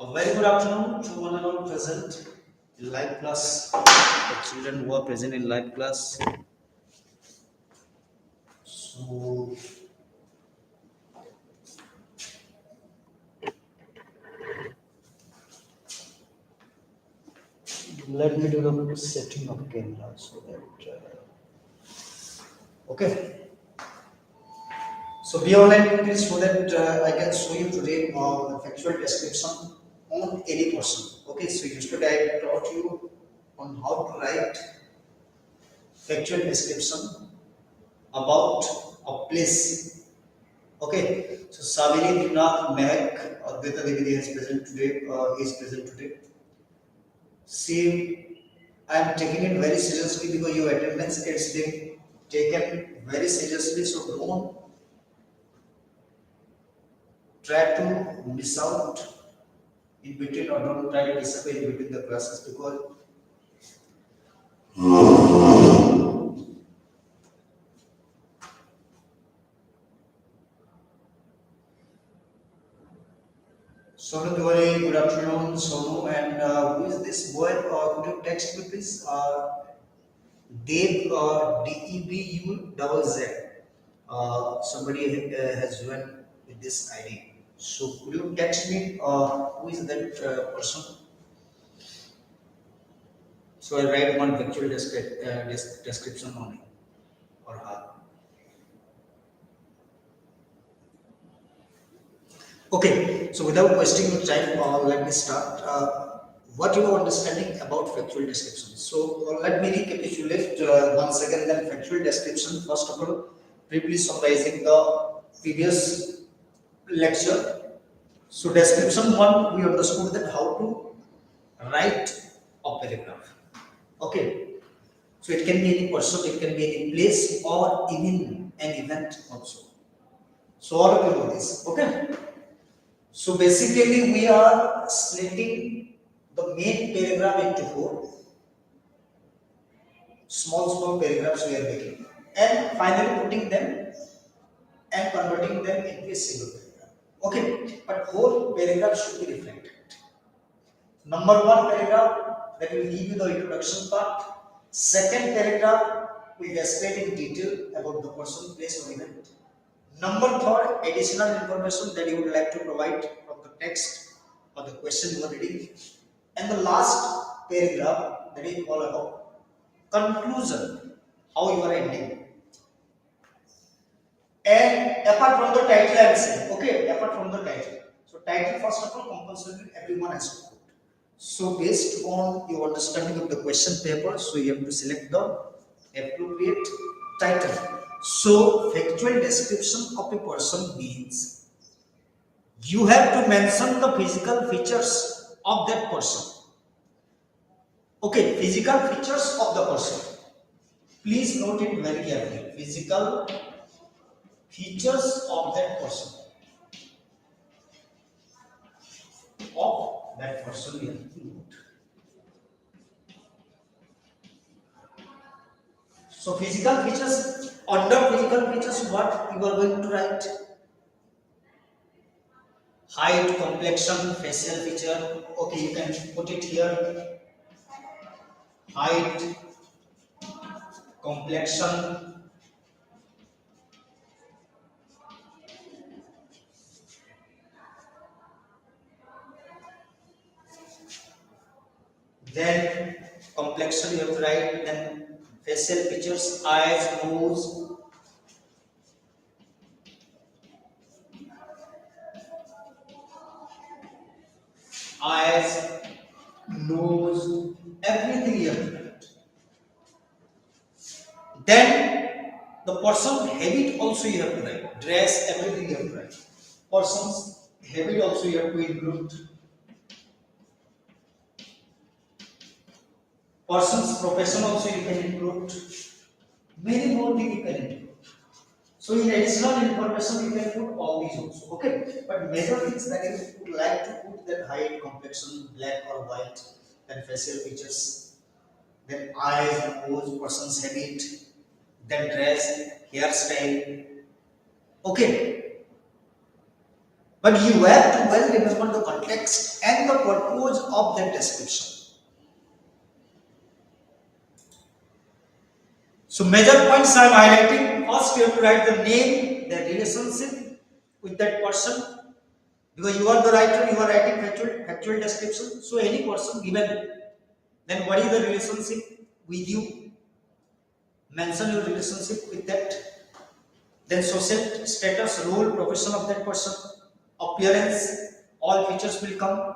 A very good afternoon to one and all present in live class. The children who are present in live class. So let me do the setting of camera so that okay. So be online please so that I can show you today the factual description on any person. Okay, so yesterday I taught you on how to write factual description about a place. Okay, so Savini Dina Mehak Advaita Devi is present today. He is present today. See, I am taking it very seriously because your attendance is being taken very seriously. So don't try to miss out in between or don't try to disappear in between the classes because Sonu Tiwari, good afternoon, Sonu, and who is this boy? Could you text me please? Dev DEBU double Z. Somebody has joined with this ID. So could you text me who is that person? So I write one factual description on him or her. Okay, so without wasting your time, let me start. What you are understanding about factual description? So let me recapitulate once again. Then factual description. First of all, briefly summarizing the previous lecture. So description one, we understood that how to write a paragraph. Okay, so it can be any person, it can be any place, or even an event also. So all of you know this. Okay. So basically, we are splitting the main paragraph into four small paragraphs we are making, and finally putting them and converting them into a single paragraph. Okay, but whole paragraph should be reflected. Number one paragraph that will give you the introduction part. Second paragraph will describe in detail about the person, place, or event. Number third, additional information that you would like to provide from the text or the question you are reading. And the last paragraph that is all about conclusion, how you are ending. And apart from the title, I am saying, okay, apart from the title. So title first of all, compulsory everyone has to put. So based on your understanding of the question paper, so you have to select the appropriate title. So factual description of a person means you have to mention the physical features of that person. Okay, physical features of the person. Please note it very carefully. Physical features of that person. Of that person we have to note. So physical features, under physical features, what you are going to write? Height, complexion, facial feature. Okay, you can put it here. Height, complexion, then complexion you have to write, then facial features, eyes, nose, eyes, nose, everything you have to write. Then the person habit also you have to write. Dress, everything you have to write. Person's habit also you have to include. Person's profession also you can include. Many more things you can include. So in additional information you can put all these also. Okay. But major things that you would like to put, that height, complexion, black or white, then facial features, then eyes, nose, person's habit, then dress, hairstyle. Okay. But you have to well remember the context and the purpose of that description. So major points I am highlighting. First, you have to write the name, the relationship with that person. Because you are the writer, you are writing factual description. So any person given, then what is the relationship with you? Mention your relationship with that. Then social status, role, profession of that person, appearance, all features will come.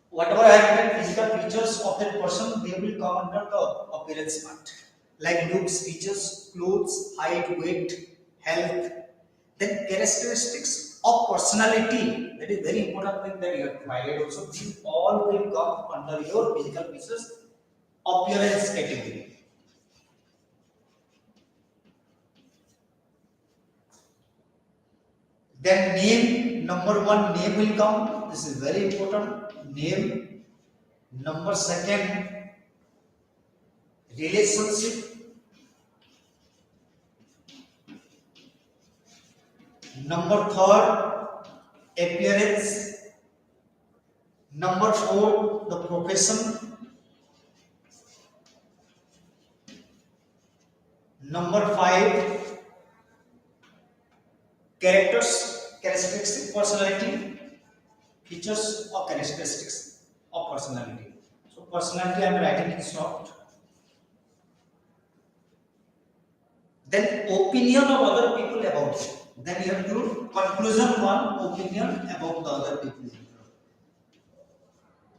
Whatever I have written, physical features of that person, they will come under the appearance part. Like looks, features, clothes, height, weight, health. Then characteristics of personality. That is very important thing that you have to highlight also. These all will come under your physical features appearance category. Then name, number one, name will come. This is very important. Name. Number second, relationship. Number third, appearance. Number four, the profession. Number five, characteristics, personality, features or characteristics of personality. So personality I am writing in short. Then opinion of other people about you. Then you have to conclusion one, opinion about the other people.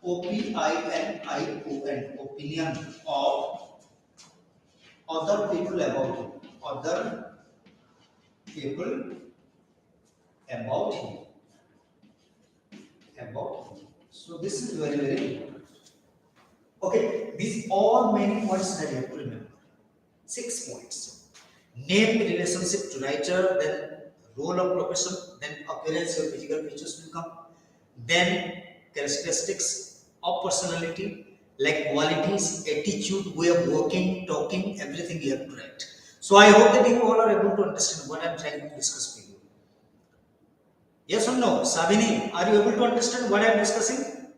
OPINION, opinion of other people about you. Other people about you. About you. So this is very, very important. Okay, these all many points that you have to remember. 6 points. Name, relationship to writer, then role of profession, then appearance or physical features will come, then characteristics of personality like qualities, attitude, way of working, talking, everything you have to write. So I hope that you all are able to understand what I am trying to discuss with you. Yes or no? Sabini, are you able to understand what I am discussing?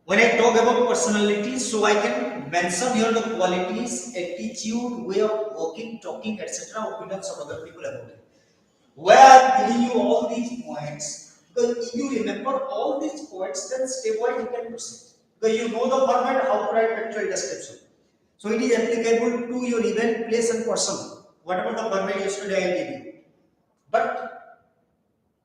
When I talk about personality, so I can mention here the qualities, attitude, way of working, talking, etc., opinions of other people about it. Why I am giving you all these points? Because if you remember all these points, then stepwise you can proceed. Because you know the format, how to write factual description. So it is applicable to your event, place, and person. Whatever the format yesterday I gave you. But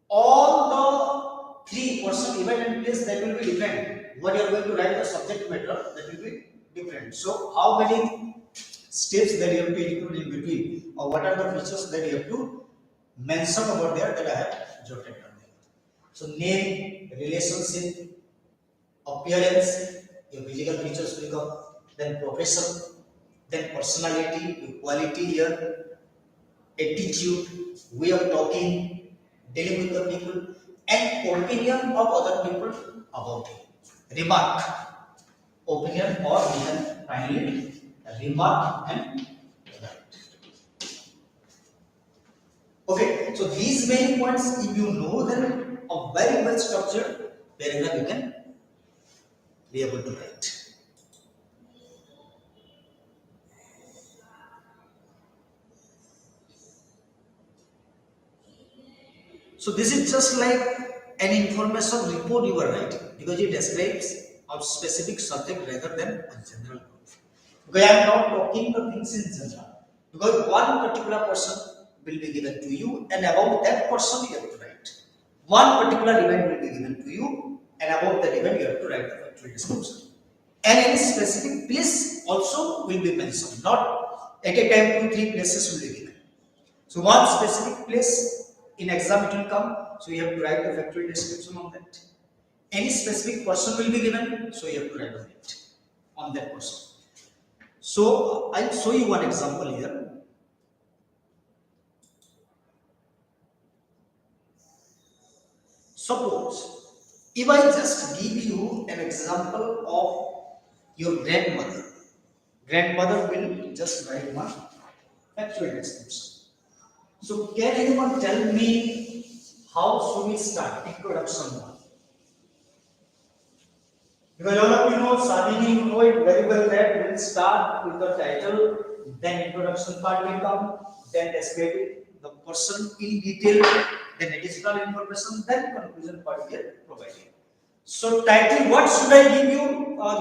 all the three person, event, and place, that will be different. What you are going to write the subject matter, that will be different. So how many steps that you have to include in between, or what are the features that you have to mention over there that I have jotted down there. So name, relationship, appearance, your physical features will come, then profession, then personality, quality here, attitude, way of talking, dealing with the people, and opinion of other people about you. Remark, opinion, or even finally remark and right. Okay, so these many points, if you know them, a very well structured paragraph you can be able to write. So this is just like an information report you are writing, because it describes a specific subject rather than a general group. Because I am not talking the things in general. Because one particular person will be given to you, and about that person you have to write. One particular event will be given to you, and about that event you have to write the factual description. And any specific place also will be mentioned. Not at a time 2-3 places will be given. So one specific place in exam it will come, so you have to write the factual description on that. Any specific person will be given, so you have to write on it, on that person. So I'll show you one example here. Suppose if I just give you an example of your grandmother, grandmother will just write one factual description. So can anyone tell me how should we start introduction one? Because all of you know, Sadhini, you know it very well that we'll start with the title, then introduction part will come, then describing the person in detail, then additional information, then conclusion part will provided. So title, what should I give you?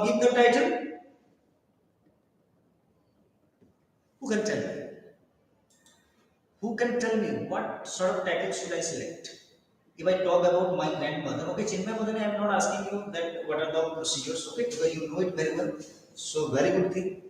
Give the title. Who can tell me? Who can tell me what sort of title should I select? If I talk about my grandmother, okay, Chinmay Madani, I am not asking you that what are the procedures, okay, because you know it very well. So very good thing.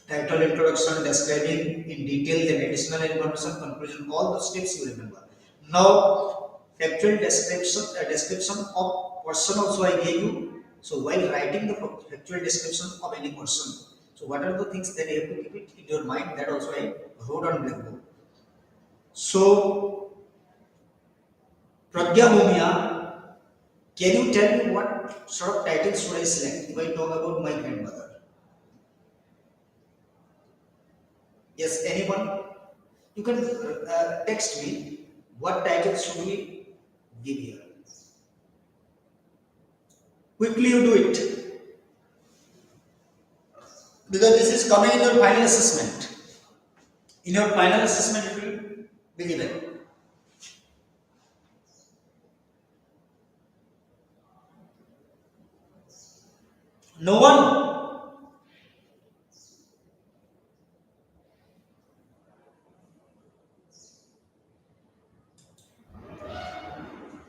Title, introduction, describing in detail, then additional information, conclusion, all the steps you remember. Now, factual description of person also I gave you. So while writing the factual description of any person, so what are the things that you have to keep it in your mind? That also I wrote on blackboard. So, Pragya Mumia, can you tell me what sort of title should I select if I talk about my grandmother? Yes, anyone? You can text me what title should we give here. Quickly you do it. Because this is coming in your final assessment. In your final assessment it will be given. No one?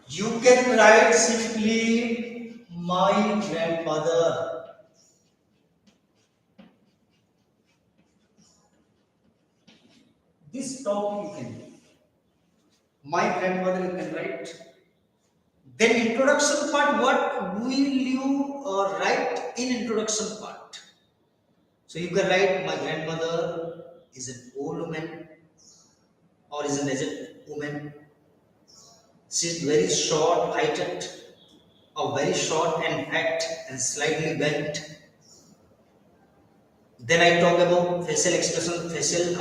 You can write simply my grandmother. This topic you can do. My grandmother you can write. Then introduction part, what will you write in introduction part? So you can write my grandmother is an old woman or is an aged woman. She is very short heighted or very short and fat and slightly bent. Then I talk about facial expression, facial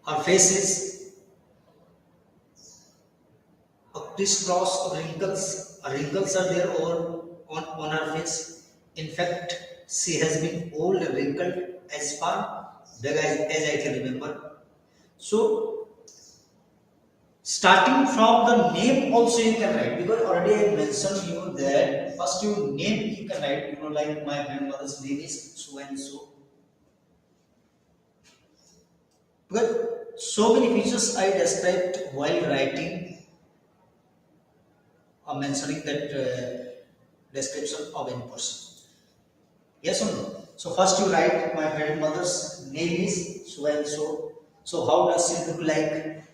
her face is a crisscross of wrinkles. Wrinkles are there on her face. In fact, she has been old and wrinkled as far back as I can remember. So, starting from the name also you can write, because already I mentioned you that first you name you can write, you know, like my grandmother's name is so and so. Because so many features I described while writing or mentioning that description of any person. Yes or no? So first you write my grandmother's name is so and so. So how does she look like?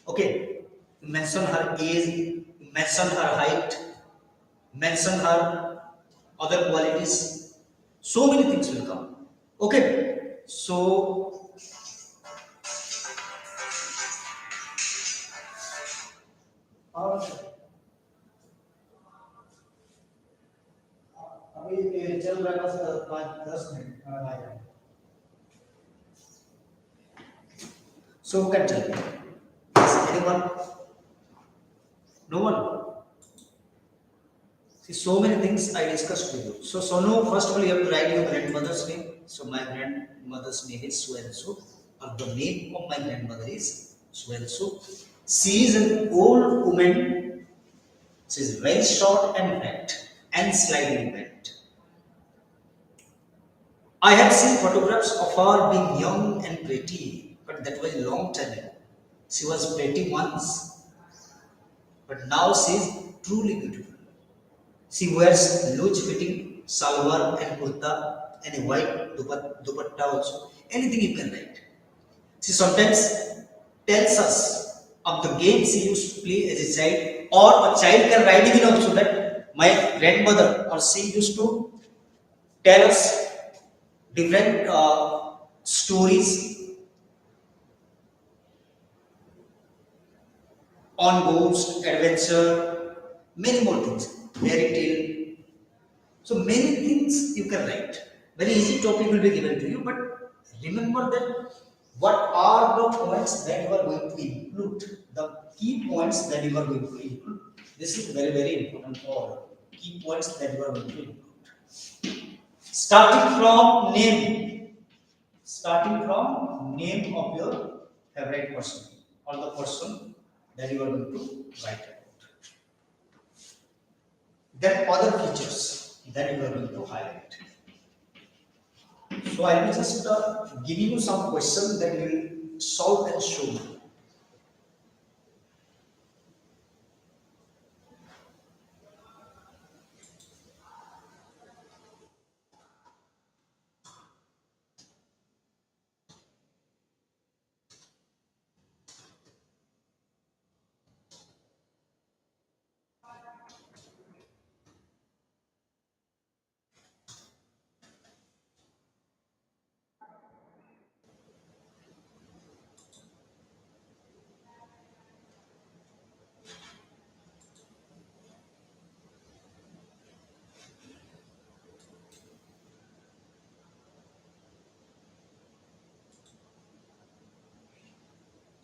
Okay, mention her age, mention her height, mention her other qualities. So many things will come. Okay, so अभी चल रहा है 5-10 minute So can tell me. Yes, anyone? No one. See, so many things I discussed with you. So Sonu, first of all, you have to write your grandmother's name. So my grandmother's name is so and so. Or the name of my grandmother is so and so. She is an old woman. She is very short and fat and slightly bent. I have seen photographs of her being young and pretty, but that was a long time ago. She was pretty once, but now she is truly beautiful. She wears loose-fitting salwar and kurta and a white dupatta also. Anything you can write. She sometimes tells us of the games she used to play as a child, or a child can write even also that my grandmother or she used to tell us different stories on ghost, adventure, many more things, fairy tale. So many things you can write. Very easy topic will be given to you, but remember that What are the points that you are going to include? The key points that you are going to include. This is very, very important for key points that you are going to include. Starting from name. Starting from name of your favorite person or the person that you are going to write about. Then other features that you are going to highlight. So I will just give you some questions that will solve and show you.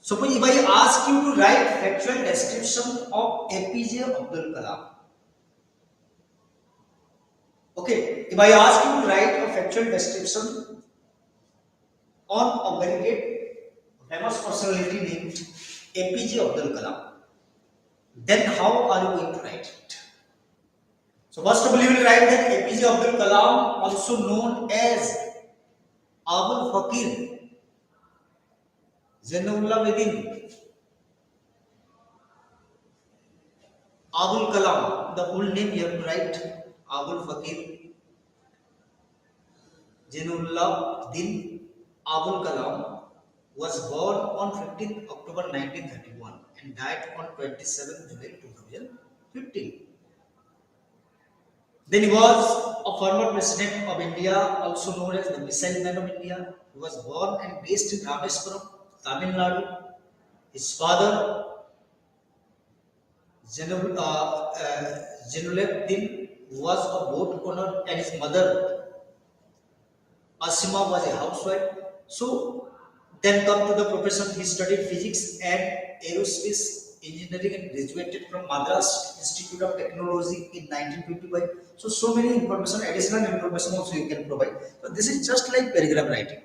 Suppose if I ask you to write factual description of APJ Abdul Kalam. Okay, if I ask you to write a factual description on a very great famous personality named APJ Abdul Kalam, then how are you going to write it? So first of all, you will write that APJ Abdul Kalam, also known as Abul Fakir Zainullah Bedin Abul Kalam, the full name you have to write Abul Fakir Zainullah Din Abul Kalam was born on 15th October 1931 and died on 27th July 2015. Then he was a former president of India, also known as the Missile Man of India. He was born and based in Rameswaram, Tamil Nadu. His father, Zainuluddin, was a boat owner, and his mother, Asima, was a housewife. So, then come to the profession, he studied physics and aerospace engineering and graduated from Madras Institute of Technology in 1955. So many information, additional information also you can provide. So, this is just like paragraph writing.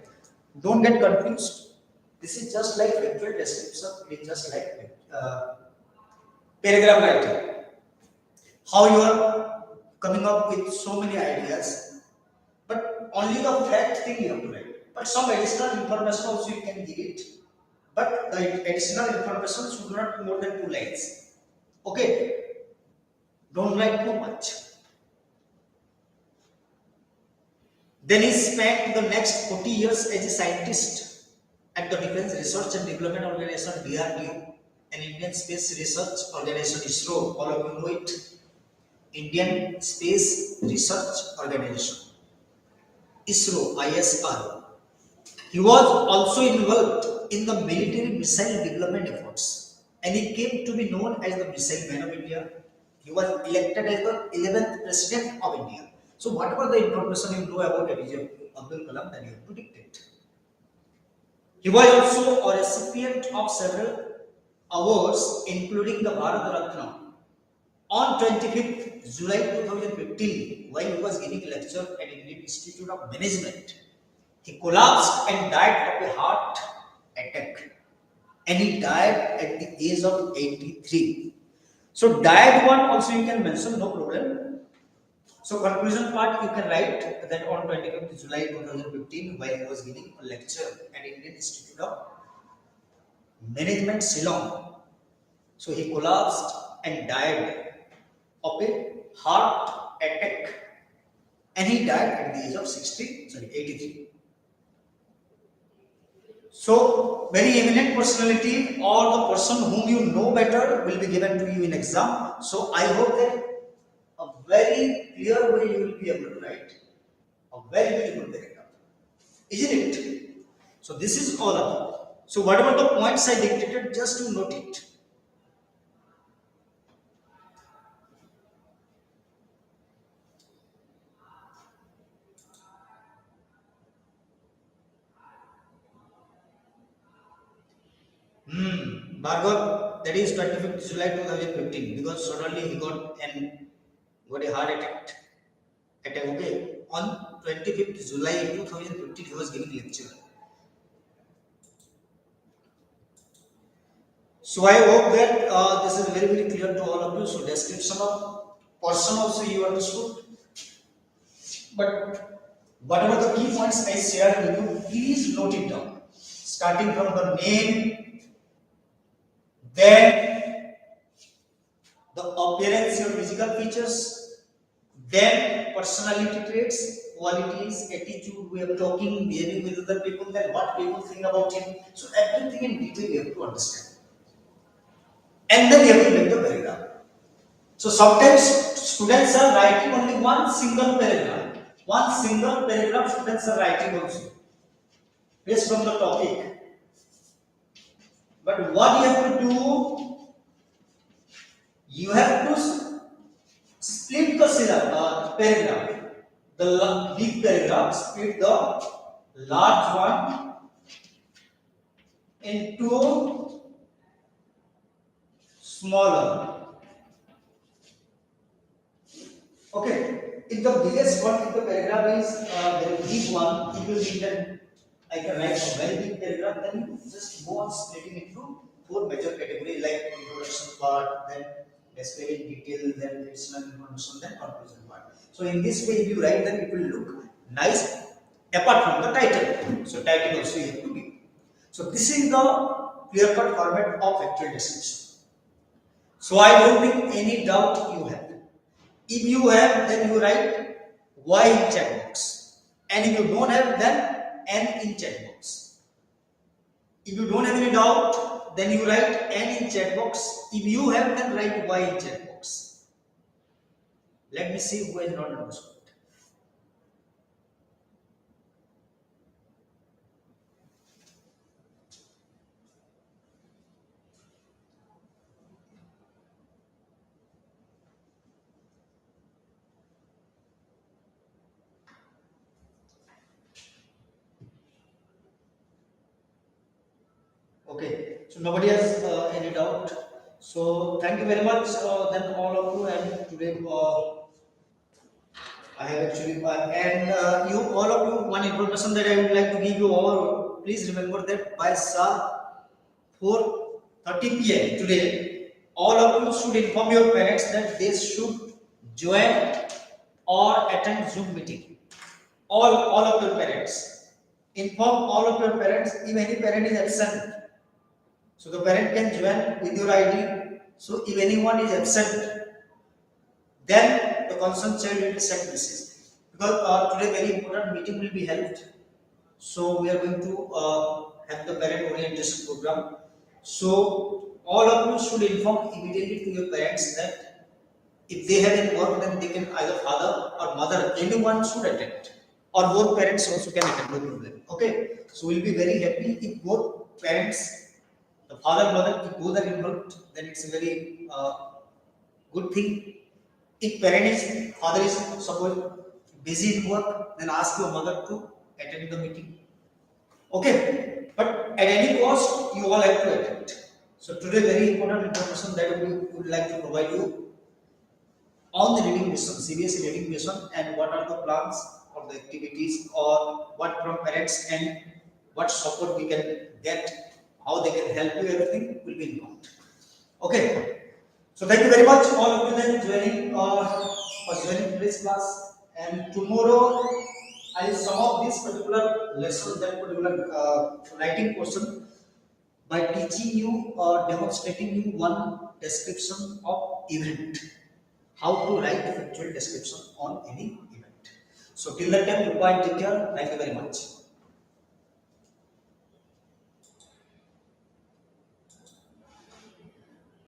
Don't get confused. This is just like factual description. It is just like paragraph writing. How you are coming up with so many ideas, but only the fact thing you have to write. But some additional information also you can give it. But the additional information should not be more than 2 lines. Okay, don't write too much. Then he spent the next 40 years as a scientist at the Defense Research and Development Organization (DRDO), an Indian Space Research Organization (ISRO). All of you know it. Indian Space Research Organization (ISRO). ISRO. He was also involved in the military missile development efforts, and he came to be known as the Missile Man of India. He was elected as the 11th President of India. So, whatever the information you know about APJ Abdul Kalam, then you have to dictate. He was also a recipient of several awards, including the Bharat Ratna. On 25th July 2015, while he was giving a lecture at Indian Institute of Management, he collapsed and died of a heart attack. And he died at the age of 83. So, died one also you can mention, no problem. So, conclusion part you can write that on 25th July 2015, while he was giving a lecture at Indian Institute of Management, Ceylon. So, he collapsed and died of a heart attack. And he died at the age of 83. So, very eminent personality or the person whom you know better will be given to you in exam. So, I hope that a very clear way you will be able to write a very, very good paragraph. Isn't it? So, this is all about. So, whatever the points I dictated, just to note it. Bhargav, that is 25th July 2015, because suddenly he got a heart attack. Okay, on 25th July 2015, he was giving lecture. So I hope that this is very very clear to all of you. So description of person also you understood, but whatever the key points I shared with you, please note it down. Starting from the name, then the appearance, your physical features, then personality traits, qualities, attitude, way of talking, behaving with other people, then what people think about him. So everything in detail you have to understand. And then you have to make the paragraph. So sometimes students are writing only one single paragraph. One single paragraph students are writing also based on the topic. But what you have to do, you have to split the paragraph. The big paragraph, split the large one into smaller. Okay. If the biggest one, if the paragraph is very big one, it will be then I can write a very big paragraph. Then you just go on splitting into four major categories like introduction part, then describing detail, then additional information, then conclusion part. So in this way, if you write, then it will look nice apart from the title. So title also you have to give. So this is the clear-cut format of factual description. So I don't think any doubt you have. If you have, then you write Y in chat box. And if you don't have, then N in chat box. If you don't have any doubt, then you write N in chat box. If you have, then write Y in chat box. Let me see who has not understood. Okay, so nobody has any doubt. So thank you very much, then all of you, and today I have actually, and you all of you, one information that I would like to give you all. Please remember that by sharp 4:30 p.m. today, all of you should inform your parents that they should join or attend Zoom meeting. All of your parents. Inform all of your parents. If any parent is absent, so the parent can join with your ID. So if anyone is absent, then the concerned child will be sent message. Because today very important meeting will be held. So we are going to have the parent orientation program. So all of you should inform immediately to your parents that if they have any work, then they can either father or mother, anyone should attend. Or both parents also can attend, no problem. Okay. So we'll be very happy if both parents, the father, mother, if both are involved, then it's a very good thing. If father is suppose busy in work, then ask your mother to attend the meeting. Okay, but at any cost, you all have to attend. So today, very important information that we would like to provide you on the reading mission, CBSE reading mission, and what are the plans or the activities, or what from parents and what support we can get, how they can help you, everything will be informed. Okay. So thank you very much all of you then joining for joining today's class, and tomorrow I will sum up this particular lesson, that particular writing portion, by teaching you or demonstrating you one description of event, how to write a factual description on any event. So till that time, goodbye and take care. Thank you very much.